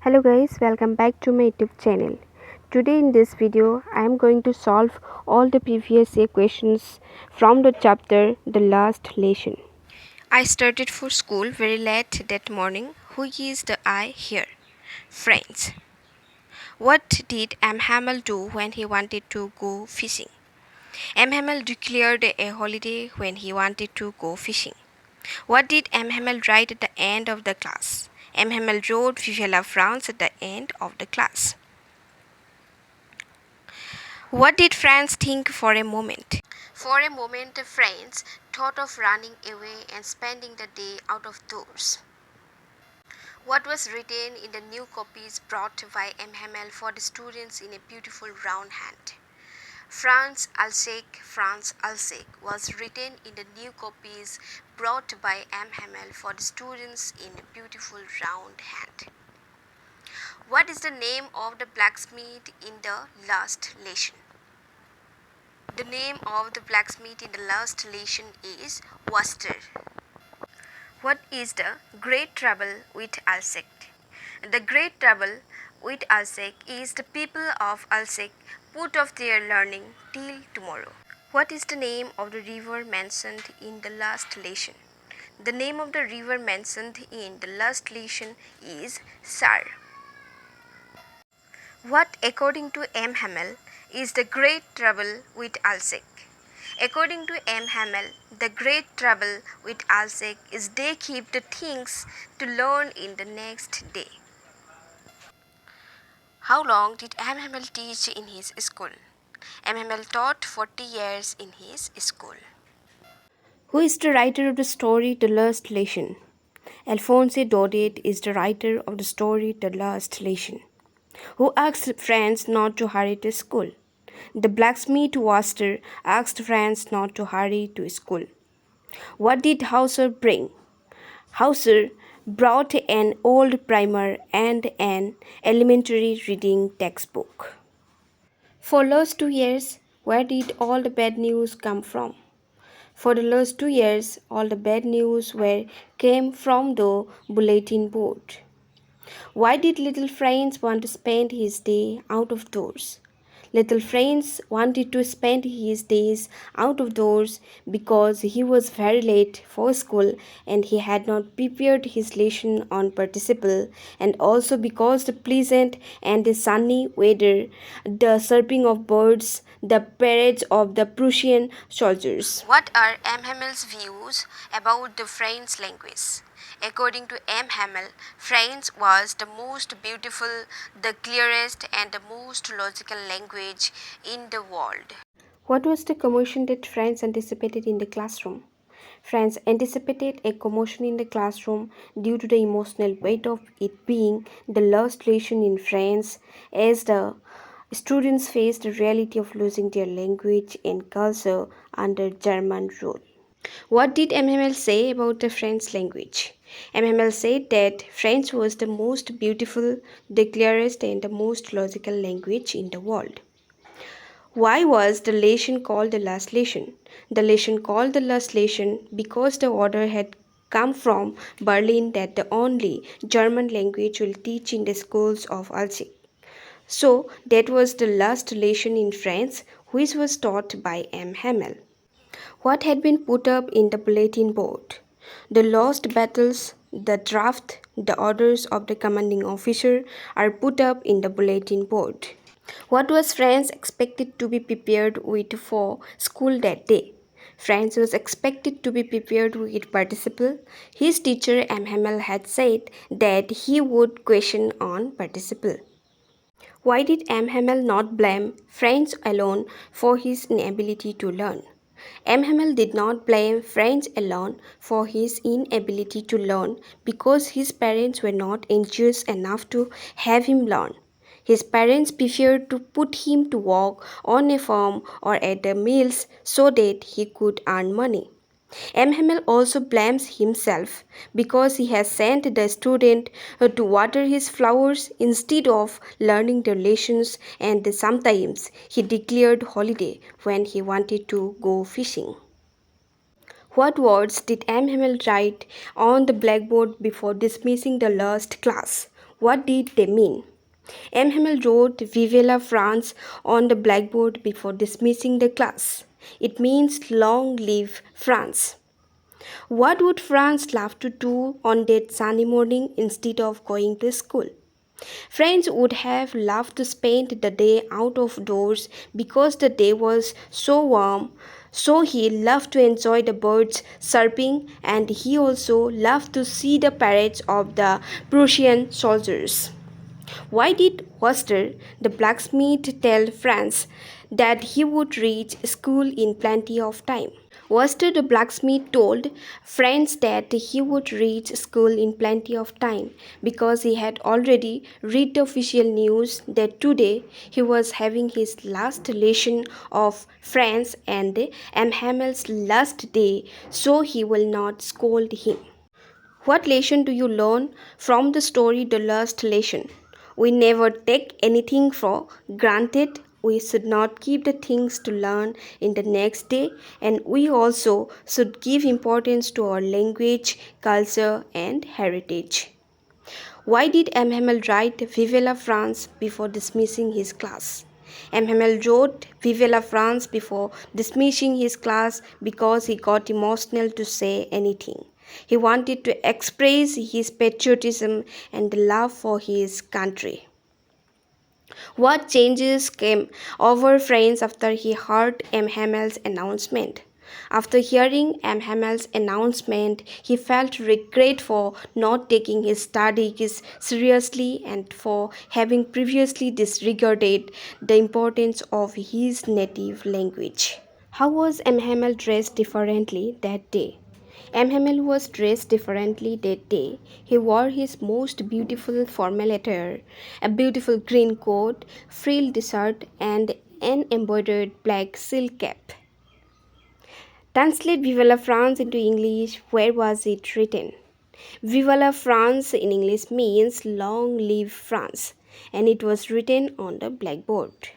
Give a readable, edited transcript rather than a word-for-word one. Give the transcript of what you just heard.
Hello guys, welcome back to my YouTube channel. Today in this video, I am going to solve all the previous year questions from the chapter The Last Lesson. I started for school very late that morning. Who is the I here? Friends. What did M. Hamel do when he wanted to go fishing? M. Hamel declared a holiday when he wanted to go fishing. What did M. Hamel write at the end of the class? M. Hamel wrote Vive la France at the end of the class. What did Franz think for a moment? For a moment, Franz thought of running away and spending the day out of doors. What was written in the new copies brought by M. Hamel for the students in a beautiful round hand? Franz Alsek was written in the new copies brought by M. Hamel for the students in a beautiful round hand. What is the name of the blacksmith in the last lesson? The name of the blacksmith in the last lesson is Waster. What is the great trouble with Alsek? The great trouble with Alsek is the people of Alsek put off their learning till tomorrow. What is the name of the river mentioned in the last lesson? The name of the river mentioned in the last lesson is Sar. What, according to M. Hamel, is the great trouble with Alsek? According to M. Hamel, the great trouble with Alsek is they keep the things to learn in the next day. How long did M. Hamel teach in his school? M. Hamel taught 40 years in his school. Who is the writer of the story The Last Lesson? Alphonse Daudet is the writer of the story The Last Lesson. Who asked Franz not to hurry to school? The blacksmith Waster asked Franz not to hurry to school. What did Hauser bring? Hauser brought an old primer and an elementary reading textbook. For last 2 years, where did all the bad news come from? For the last 2 years, all the bad news came from the bulletin board. Why did little Franz want to spend his day out of doors? Little Franz wanted to spend his days out of doors because he was very late for school and he had not prepared his lesson on participle, and also because the pleasant and the sunny weather, the chirping of birds, the parades of the Prussian soldiers. What are M. Hamel's views about the French language? According to M. Hamel, French was the most beautiful, the clearest, and the most logical language in the world. What was the commotion that Franz anticipated in the classroom? Franz anticipated a commotion in the classroom due to the emotional weight of it being the last lesson in France, as the students faced the reality of losing their language and culture under German rule. What did MML say about the French language? MML said that French was the most beautiful, the clearest, and the most logical language in the world. Why was the lesson called the last lesson? The lesson called the last lesson because the order had come from Berlin that the only German language will teach in the schools of Alsace. So that was the last lesson in French, which was taught by M. Hamel. What had been put up in the bulletin board? The lost battles, the draft, the orders of the commanding officer are put up in the bulletin board. What was Franz expected to be prepared with for school that day? Franz was expected to be prepared with participle. His teacher M. Hamel had said that he would question on participle. Why did M. Hamel not blame Franz alone for his inability to learn? M. Hamel did not blame Franz alone for his inability to learn because his parents were not anxious enough to have him learn. His parents preferred to put him to work on a farm or at the mills so that he could earn money. M. Hamel also blames himself because he has sent the student to water his flowers instead of learning the lessons, and sometimes he declared holiday when he wanted to go fishing. What words did M. Hamel write on the blackboard before dismissing the last class? What did they mean? M. Hamel wrote Vive la France on the blackboard before dismissing the class. It means long live France. What would France love to do on that sunny morning instead of going to school? Friends would have loved to spend the day out of doors because the day was so warm. So he loved to enjoy the birds chirping, and he also loved to see the parades of the Prussian soldiers. Why did Worcester, the blacksmith, tell Franz that he would reach school in plenty of time? Worcester, the blacksmith, told Franz that he would reach school in plenty of time because he had already read the official news that today he was having his last lesson of France and M. Hamel's last day, so he will not scold him. What lesson do you learn from the story The Last Lesson? We never take anything for granted. We should not keep the things to learn in the next day, and we also should give importance to our language, culture, and heritage. Why did M. Hamel write Vive la France before dismissing his class? M. Hamel wrote Vive la France before dismissing his class because he got emotional to say anything. He wanted to express his patriotism and love for his country. What changes came over Franz after he heard M. Hamel's announcement? After hearing M. Hamel's announcement, he felt regret for not taking his studies seriously and for having previously disregarded the importance of his native language. How was M. Hamel dressed differently that day? M. Hamel was dressed differently that day. He wore his most beautiful formal attire, a beautiful green coat, frilled shirt, and an embroidered black silk cap. Translate Vive la France into English. Where was it written? Vive la France in English means long live France, and it was written on the blackboard.